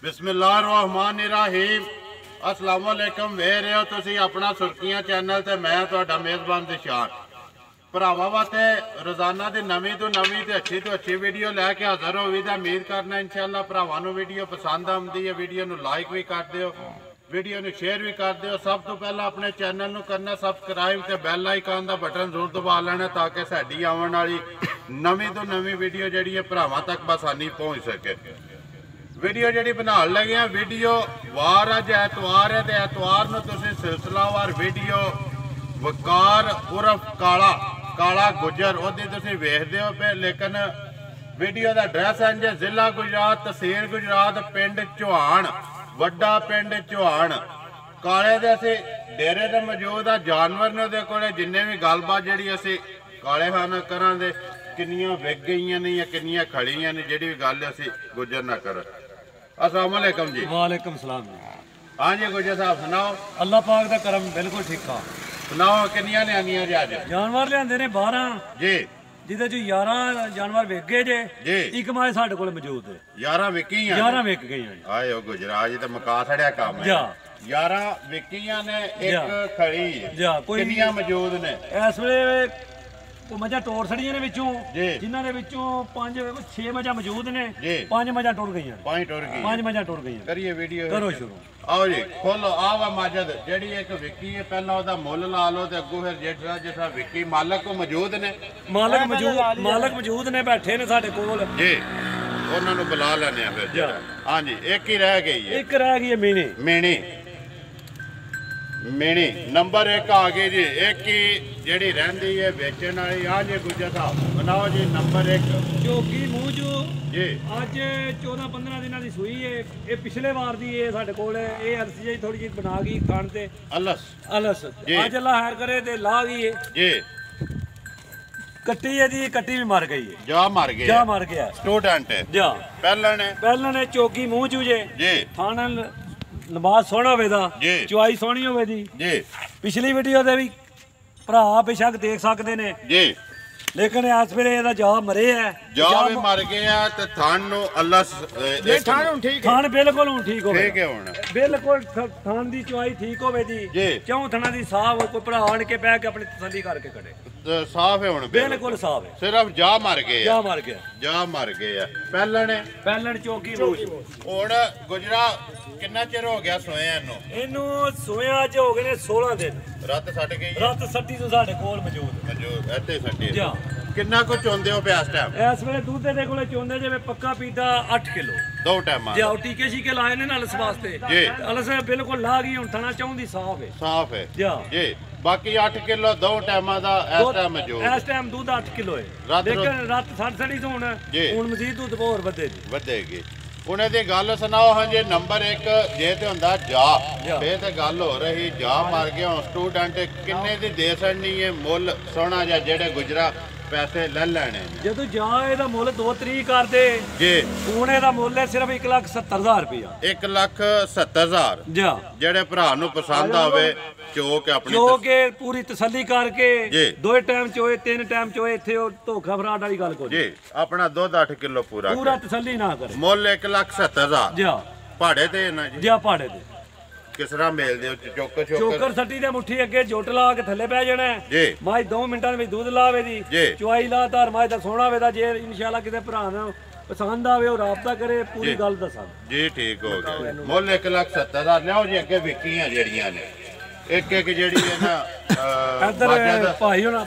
बिस्मिल्लाहिर्रहमानिर्रहीम। अस्सलाम वालेकुम। वे रहे हो तुसी अपना सुर्खियां चैनल ते मैं तुहाडा मेज़बान दिशान भरावां वास्ते रोजाना दी नवीं तो अच्छी वीडियो लैके हाज़र हो। उम्मीद करना इंशाअल्लाह भरावां नूं वीडियो पसंद आउंदी है। वीडियो नूं लाइक भी कर दिओ, वीडियो नूं शेयर भी कर दिओ। सब तो पहला अपने चैनल नूं करना सबसक्राइब ते बैल आइकन दा बटन जरूर दबा लेना ताकि साडी आउण वाली नवीं तो नवीं वीडियो जिहड़ी है भरावां तक बसानी पहुंच सके। वीडियो जी बना लगे हैं वीडियो वार अज एतवार है तो एतवार में तुम सिलसिलावार वीडियो वकार उर्फ काला काला गुजर ओदी तुम वेखते हो पे। लेकिन वीडियो का एड्रैस है जी जिला गुजरात तहसील गुजरात पिंड चौहान वड्डा पिंड चौहान काले दे असी डेरे ते मौजूद आ। जानवर ने उहदे कोले जिन्ने भी गलबात जी असी काले खान करा दे किनियां विक गई ने या किनियां खड़ियां ने जिहड़ी भी गल असी गुजर ना कर। अस्सलाम वालेकुम जी। वालेकुम सलाम जी। हाँ जी गुजर साहब सुनाओ। अल्लाह पाक दा करम बिल्कुल ठीक ठाक। सुनाओ किनियां लियानियां जी अज? जानवर लियाते ने 12 जी, जिदे चो 11 जानवर विक गए जे जी। एक माए साडे कोल मौजूद है। 11 विकियां 11 विक गईयां। आए ओ गुजरा अज ते मुका छड़िया काम है। 11 विकियां ने एक खड़ी है। किनियां मौजूद ने इस वेले मझा टोर छड़ियां ने विचों जिन्हां दे विचों 5-6 मझा मौजूद ने। 5 मझा टुर गईयां। 5 मझा टुर गईयां। करिए वीडियो करो शुरू। आओ जी खोलो आवा मजद जेड़ी एक विकी है पहला ओदा मुੱਲ ला लो ते अगू फिर जेड़ा जिसा विकी मालक को मौजूद ने। मालक मौजूद ने बैठे ने साडे कोल जी। उन्हां नु बुला लेने फिर। हां जी एक ही रह गई है। एक रह गई है मीणी। मीणी मीणी नंबर 1 आ गई जी। एक ही जेड़ी रहंदी है बेचण वाली। हां जी गुजर साहब बनाओ जी नंबर 1 चौकी मूंजू जी। अज 14-15 दिनों की सूई है। ये पिछले वार दी है साडे कोल। ये अलसी जी थोड़ी जी बना गई खान ते अलस अज अल्लाह खैर करे ते ला गई है जी। कट्टी है जी, कट्टी भी मर गई है। जा मर गया स्टूडेंट है जा। पहला ने चौकी मूंजू जे जी। थाना नमाज सोहना होवे दा चुआई सोहनी होवे दी जी। पिछली वीडियो दे भी भरा बेशक देख सकते ने जी। लेकिन इस वेले एदा जा मरे है। जा भी मर गया ते थान नु अल्लाह थान हुन ठीक है। थान बिल्कुल हुन ठीक होवे। ठीक है हुन बिल्कुल थान दी चुआई ठीक होवे दी। क्यों थाना दी साफ कोई भरा आन के बैठ के अपनी तसल्ली करके कटे। साफ है हुन बिल्कुल साफ है। सिर्फ जा मर गए जा मर गया पहलन चौकी हुन गुजरा कितना चिर हो गया सोया इनू सोया अज हो गए 16 दिन। रात सट गई रात सट्टी तो साडे कोल मौजूद इत्थे सट्टी कितना कुछ चोंदे हो पे इस टाइम? इस वेले दूध दे कोले चोंदे जिवें पक्का पीता 8 किलो 2 टाइम जी। टीके शीके लाए ने अलस वास्ते जी। अलस बिल्कुल ला गई हुन थाना चाहुंदी साफ है जी। बाकी 8 किलो 2 टाइमां दा इस टाइम मौजूद। इस टाइम दूध 8 किलो है। लेकिन रात 60 तो हुन मजीद दूध होर वधेगी। उन्हें दी गल सुनाओ। हाँ जी नंबर 1 जे ते हुंदा जा फिर ते गल हो रही। जा मर गया स्टूडेंट किन्ने दी दे सड़नी है मुੱਲ सोना जा जेड़े गुजरा पैसे ले लेने जदों जा एदा मुੱਲ 2-3 करदे जी। हुण एदा मुੱਲ है सिर्फ 1,70,000 रुपया। 1,70,000 जा जेड़े भरा नूं पसंद आवे चोक अपनी के पूरी तसल्ली करके 2 टाइम चोए 3 टाइम चोए इत्थे धोखा फराड वाली गल कोई जी। अपना दूध 8 किलो पूरा तसल्ली ना करे। मुੱਲ 1,70,000 जा पहाड़े ते ना जी। जा पहाड़े ते किस तरह मेल दे चोकर सट्टी दे मुट्ठी अगे जुट ला के थल्ले पै जाना जी। माई 2 मिनटां दे विच दूध लावे दी चुआई ला धार माई दा सोना वे दा जे इंशाअल्लाह किते भरा ना पसंद आवे और राबता करे पूरी गल दसा जी। ठीक हो गया मुੱਲ 1,70,000 लियाओ जी। अगे विकियां जेड़ियां ने एक जेड़ी है ना इधर भाई होना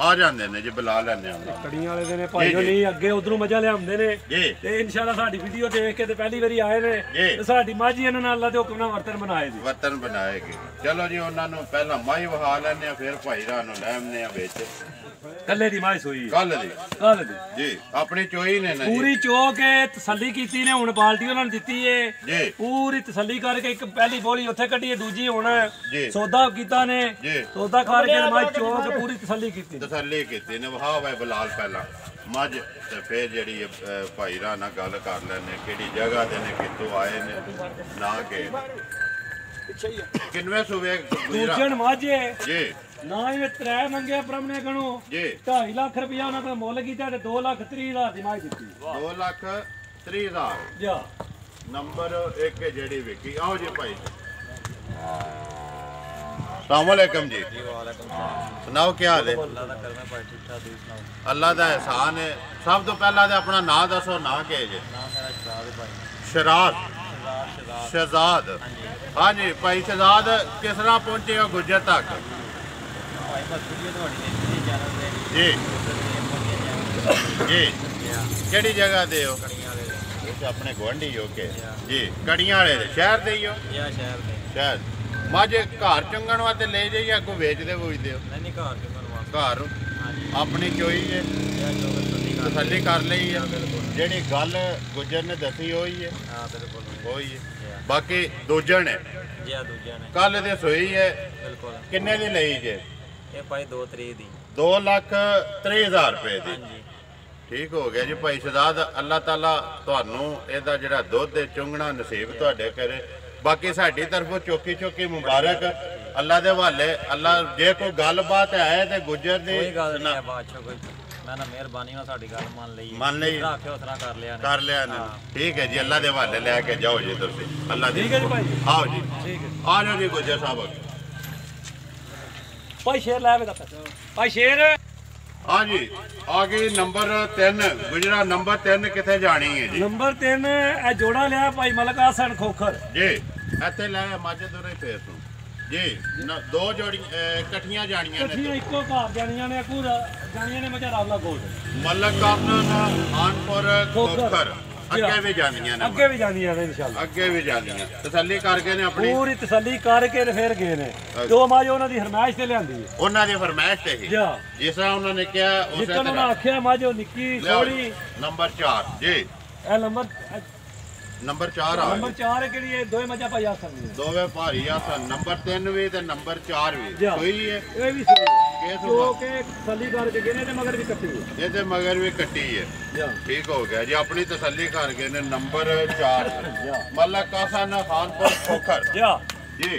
आ जांदे ने जी बुला लेने कड़ियां वाले दे ने भाई होनी अगे उधरों मजा लियांदे ने ते इंशाअल्लाह साडी वीडियो देख के ते पहली बारी आए ने ते साडी माजी इन्हां नाल अल्लाह दे हुक्म नाल वर्तन बनाएगी। चलो जी उन्हां नु पहला माई वहा लेने फिर भाई रा नु लेमने विच कल्ले दी माई सोई कल दी जी। अपनी चोई ने ना पूरी चो के तसल्ली कीती ने हुन बाल्टी उन्हां नु दित्ती है जी। पूरी तसल्ली करके एक पहली बोली उत्थे कड्डी है दूजी हुन सौदा कीता ने सौदा करके माई चो के पूरी तसल्ली कीती ने। वहा भाई बिलाल पहला मझ ते फिर जेड़ी भाई रा ना गल कर लेने केड़ी जगह दे ने कितों आए ने ना के किनवे सूबे दूजन माझे जी। ना ये 3 मंगे परमने गणो 2.5 लाख रुपया उन्होंने को मुੱਲ कीता ते 2,30,000 दी माई दित्ती। 2,30,000 जा ਨੰਬਰ 1 ਜਿਹੜੀ ਵਿਕੀ ਆਓ ਜੀ ਭਾਈ। अस्सलामुअलैकुम जी। सुनाओ क्या हाल है? अल्लाह का एहसान है। सब तो पहला तो अपना नाम दसो, ना के जे? शराद शहजाद। हाँ जी भाई शहजाद, किस तरह पहुंचे हो गुजर तक? जी जी केड़ी जगह दे हो? अपने गुआढ़ी हो के जी? कड़ियां वाले शहर दे ही हो? शहर माजे घर चुंगण वास्ते ले जाइए या कोई बेचते बूझते हो? घर अपनी चोई है, तसल्ली कर ली है। जी गल गुजर ने दसी हुई है वही है। बाकी दूजा ने कल दे सोई है किन्ने दी लई जे? 2,30,000 रुपए दी। ठीक हो गया जी भाई शहजाद। अल्लाह ताला तुहानू इहदा जिहड़ा दुध चुंगना नसीब तुहाडे करे। बाकी साडी तरफों चौकी चौकी मुबारक। अल्लाह दे हवाले। अल्लाह जे कोई गलबात है तो गुजर दी कर लिया ना। ठीक है जी अल्लाह दे हवाले लैके जाओ जी तुसीं। अल्लाह दी आओ जी आ जाओ जी गुजर साहब। भाई शेर लै भाई शेर। हाँ जी आ गई नंबर 3 गुजरा। नंबर 3 किथे जानी है जी? नंबर 3 ए जोड़ा लिया भाई मलक हसन खोखर जी। इथे लाया माजे दोरे फेर तू जी। दो जोड़ी इकट्ठियां जानियां ने? इकट्ठियां इक्को घर जानियां ने। पूरा जानियां ने मजा रावला गोल्ड मलक हसन खानपुर खोखर। अगे भी जानियां ने? अगे भी जानियां ने इंशाल्लाह। अगे भी जानियां तसल्ली करके ने अपनी पूरी तसल्ली करके फिर गए ने। दो माज उन्हां दी फरमाइश ते लियांदी है। उन्हां दी फरमाइश ते ही जिस तरह उन्होंने कहा उस तरह उन्होंने आख्या माज निक्की सोहनी। नंबर 4 जी। ए नंबर 4 आ नंबर 4 के लिए दो मजा पाई आ सकदी है। दोवे भारी आसन। नंबर 3 भी ते नंबर 4 भी सही है। ये भी सही है जो के तसल्ली करके गए ने ते मगर भी कट्टी है। ये ते मगर भी कट्टी है। ठीक हो गया जी अपनी तसल्ली कर गए ने। नंबर 4 मलक हसन खानपुर खोखर जी।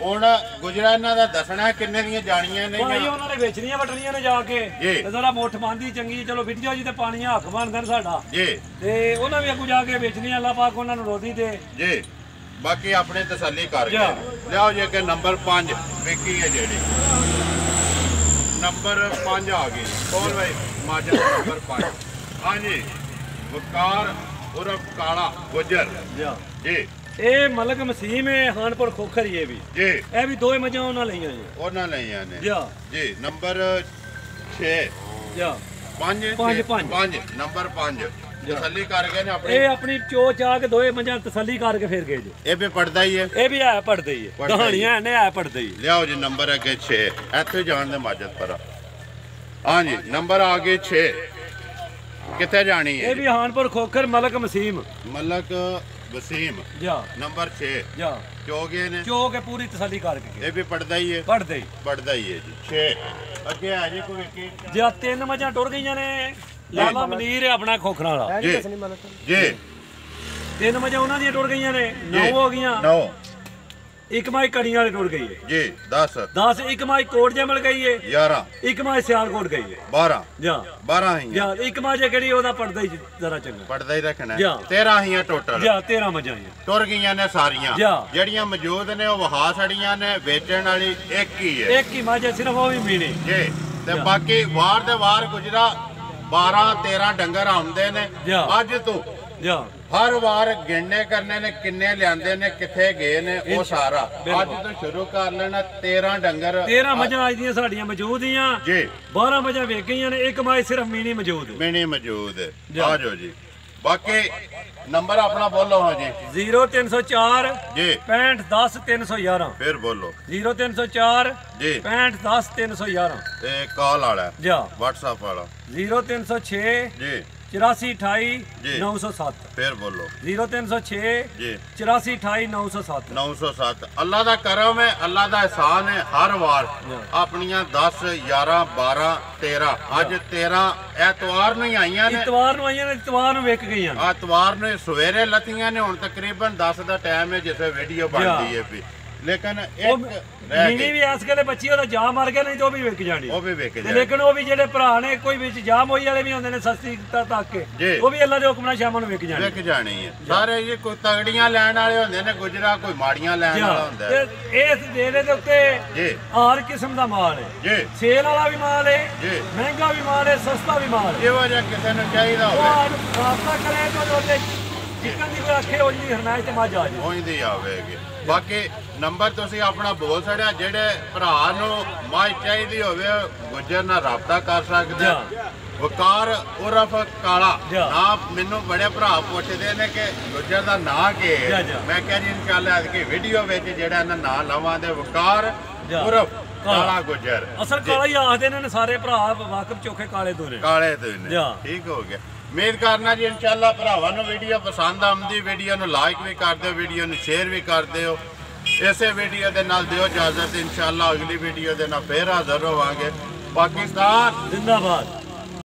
ਹੁਣ ਗੁਜਰਾ ਇਹਨਾਂ ਦਾ ਦੱਸਣਾ ਕਿੰਨੇ ਦੀਆਂ ਜਾਣੀਆਂ ਨੇ? ਭਾਈ ਉਹਨਾਂ ਨੇ ਵੇਚਣੀਆਂ ਵਟਣੀਆਂ ਨੇ ਜਾ ਕੇ ਤੇ ਜ਼ਰਾ ਮੁੱਠ ਮੰਦੀ ਚੰਗੀ ਚਲੋ ਵੀਡੀਓ ਜੀ ਤੇ ਪਾਣੀ ਹੱਕ ਬਣਦਾ ਸਾਡਾ ਜੀ। ਤੇ ਉਹਨਾਂ ਵੀ ਅੱਗੂ ਜਾ ਕੇ ਵੇਚਣੀਆਂ। ਅੱਲਾਹ ਪਾਕ ਉਹਨਾਂ ਨੂੰ ਰੋਜ਼ੀ ਦੇ ਜੀ। ਬਾਕੀ ਆਪਣੇ ਤਸੱਲੀ ਕਰਕੇ ਲਿਆਓ ਜੇ ਕਿ ਨੰਬਰ 5 ਵਿਕੀ ਹੈ ਜਿਹੜੀ। ਨੰਬਰ 5 ਆ ਗਈ ਕੋਲ ਭਾਈ ਮਾਜਾ ਨੰਬਰ 5। ਹਾਂਜੀ ਵਕਾਰ ਉਰਫ ਕਾਲਾ ਗੁਜਰ ਜੀ। ਇਹ ਮਲਕ ਮਸੀਮ ਹੈ ਖਾਨਪੁਰ ਖੋਖਰ ਹੀ ਵੀ ਜੀ। ਇਹ ਵੀ ਦੋ ਮੱਝਾਂ ਉਹਨਾਂ ਲਈਆਂ ਜੀ। ਉਹਨਾਂ ਲਈਆਂ ਨੇ ਜੀ। ਨੰਬਰ 6 5 ਨੰਬਰ 5 ਤਸੱਲੀ ਕਰ ਗਏ ਨੇ ਆਪਣੀ। ਇਹ ਆਪਣੀ ਚੋ ਚਾ ਕੇ ਦੋਏ ਮੱਝਾਂ ਤਸੱਲੀ ਕਰਕੇ ਫਿਰ ਗਏ ਜੀ। ਇਹ ਵੀ ਪੜਦਾ ਹੀ ਹੈ? ਇਹ ਵੀ ਹੈ ਪੜਦਾ ਹੀ ਹੈ। ਕਹਾਣੀਆਂ ਨੇ ਹੈ ਪੜਦਾ ਹੀ। ਲਿਆਓ ਜੀ ਨੰਬਰ ਅੱਗੇ 6 ਇੱਥੇ ਜਾਣ ਦੇ ਮਾਜਦ ਪਰ। ਹਾਂ ਜੀ ਨੰਬਰ ਆ ਗਏ 6 ਕਿੱਥੇ ਜਾਣੀ ਹੈ? ਇਹ ਵੀ ਖਾਨਪੁਰ ਖੋਖਰ ਮਲਕ ਮਸੀਮ। ਮਲਕ वसीम नंबर 6 चौगे ने चो के पूरी तसल्ली करके ये भी पढ़दा ही है। पढ़दा ही है जी। 6 अगे आ जी कोई जी। 3 मझां टुर गईयां ने। लाला मनीर है अपना खोखरा वाला जी जी। 3 मझां उन्हां दी टुर गईयां ने। 9 हो गईयां। 9 एक माई कड़ियां वाली टुर गई है जी। 10 एक माई कोट जमल गई है। 11 एक माई सियालकोट गई है। 12 ही एक माई जेड़ी ओदा पड़दा ही जरा चंगा पड़दा ही रखना 13 ही टोटल 13 मझां टुर गईयां ने सारियां जेड़ियां मौजूद ने ओ वहा छड़ियां ने। बेचण वाली एक ही है। एक ही मां सिर्फ ओ भी मीणी जी। ते बाकी वार दे वार गुजरा 12-13 डंगर आउंदे ने। अज तो हर वार गिणने करने ने किन्ने लियांदे ने किथे गए ने वो सारा अज तो शुरू कर लेना। 13 डंगर 13 मझां अज दियां साडियां मौजूद ही जी। 12 मझां वेच गईयां ने। एक माई सिर्फ मीणी मौजूद है। आ जाओ जी। बाकी नंबर अपना बोलो। हाँ जी 0304 जी 65 10 311 फिर बोलो 0304 जी 65 10 311 कॉल वाला जी। व्हाट्सएप वाला 0306 जी 8428 907 फिर बोलो 0306 जी 8428 907 907। अल्लाह दा करम है अल्लाह दा एहसान है। हर वार अपनियां 10 11 12 13 अज 13 एतवार ਨੂੰ ਆਈਆਂ ਨੇ। ਇਤਵਾਰ ਨੂੰ ਆਈਆਂ ਨੇ। ਇਤਵਾਰ ਨੂੰ ਵਿਕ ਗਈਆਂ। ਐਤਵਾਰ ਨੂੰ ਸਵੇਰੇ ਲੱਤੀਆਂ ਨੇ। ਹੁਣ ਤਕਰੀਬਨ 10 ਦਾ ਟਾਈਮ ਹੈ ਜਿਸੇ ਵੀਡੀਓ ਬਣਦੀ ਹੈ ਵੀ ਲੇਕਿਨ ਇੱਕ ਰਹਿ ਮੀਨੀ ਵੀ ਇਸ ਵੇਲੇ ਬੱਚੀ ਉਹਦਾ ਜਾ ਮਰ ਗਿਆ, ਨਹੀਂ ਤੇ ਉਹ ਵੀ ਵਿਕ ਜਾਣੀ, ਉਹ ਵੀ ਵਿਕ ਤੇ ਜਾਣੀ। ਲੇਕਿਨ ਉਹ ਵੀ ਜਿਹੜੇ ਭਰਾ ਨੇ ਕੋਈ ਵਿੱਚ ਜਾਮ ਹੋਈ ਵਾਲੇ ਵੀ ਹੁੰਦੇ ਨੇ ਸਸਤੀ ਤੱਕ ਕੇ, ਉਹ ਵੀ ਅੱਲਾ ਦੇ ਹੁਕਮ ਨਾਲ ਸ਼ਾਮਾਂ ਨੂੰ ਵਿਕ ਜਾਣੀ ਹੈ। ਸਾਰੇ ਇਹ ਕੋਈ ਤਗੜੀਆਂ ਲੈਣ ਵਾਲੇ ਹੁੰਦੇ ਨੇ, ਗੁਜਰਾ ਕੋਈ ਮਾੜੀਆਂ ਲੈਣ ਵਾਲਾ ਹੁੰਦਾ ਹੈ। ਤੇ ਇਸ ਡੇਰੇ ਦੇ ਉੱਤੇ ਹਰ ਕਿਸਮ ਦਾ ਮਾਲ ਹੈ ਜੀ, ਸੇਲ ਵਾਲਾ ਵੀ ਮਾਲ ਹੈ ਜੀ, ਮਹਿੰਗਾ ਵੀ ਮਾਲ ਹੈ, ਸਸਤਾ ਵੀ ਮਾਲ ਹੈ। ਇਹੋ ਜਿਹਾ ਕਿਸੇ ਨੂੰ ਚਾਹੀਦਾ ਹੋਵੇ ਰਾਬਤਾ ਕਰੇ ਤਾਂ ਉਹਦੇ ਜਿੱਕਣ ਦੀ ਕੋਈ ਅੱਖੇ ਹੋ ਜੀ ਹਰਨਾਇਸ਼ ਤੇ ਮੱਝ ਆ ਜੀ ਪਹੁੰਚਦੀ ਆਵੇਗੀ। ਬਾਕੀ ਨੰਬਰ ਤੁਸੀਂ ਆਪਣਾ ਬੋਲ ਛੜਿਆ, ਜਿਹੜੇ ਭਰਾ ਨੂੰ ਮੱਝ ਚਾਹੀਦੀ ਹੋਵੇ ਗੁੱਜਰ ਨਾਲ ਰਾਬਤਾ ਕਰ ਸਕਦੇ ਆ। ਵਕਾਰ ਉਰਫ ਕਾਲਾ ਨਾ, ਮੈਨੂੰ ਬੜੇ ਭਰਾ ਪੁੱਛਦੇ ਨੇ ਕਿ ਗੁੱਜਰ ਦਾ ਨਾਂ ਕੀ ਹੈ। ਮੈਂ ਕਿਹਾ ਜੀ ਇਨਸ਼ਾਅੱਲਾ ਅੱਜ ਦੀ ਵੀਡੀਓ ਵਿੱਚ ਜਿਹੜਾ ਇਹਨਾਂ ਨਾਂ ਲਵਾਂਗੇ ਵਕਾਰ ਉਰਫ ਕਾਲਾ ਗੁੱਜਰ। ਅਸਲ ਕਾਲਾ ਹੀ ਆਖਦੇ ਨੇ ਸਾਰੇ ਭਰਾ, ਵਾਕਫ ਚੋਖੇ ਕਾਲੇ ਤੋਂ ਨੇ, ਕਾਲੇ ਤੋਂ ਨੇ। ਠੀਕ ਹੋ ਗਿਆ। ਉਮੀਦ ਕਰਨਾ ਜੀ ਇਨਸ਼ਾਅੱਲਾ ਭਰਾਵਾਂ ਨੂੰ ਵੀਡੀਓ ਪਸੰਦ ਆਉਂਦੀ, ਵੀਡੀਓ ਨੂੰ ਲਾਈਕ ਵੀ ਕਰ ਦਿਓ, ਵੀਡੀਓ ਨੂੰ ਸ਼ੇਅਰ ਵੀ ਕਰ ਦਿਓ। ਇਸੇ ਵੀਡੀਓ ਦੇ ਨਾਲ ਦਿਓ ਇਜਾਜ਼ਤ, ਇਨਸ਼ਾਅੱਲਾ ਅਗਲੀ ਵੀਡੀਓ ਦੇ ਨਾਲ ਫੇਰ ਹਾਜ਼ਰ ਹੋਵਾਂਗੇ। ਪਾਕਿਸਤਾਨ ਜ਼ਿੰਦਾਬਾਦ।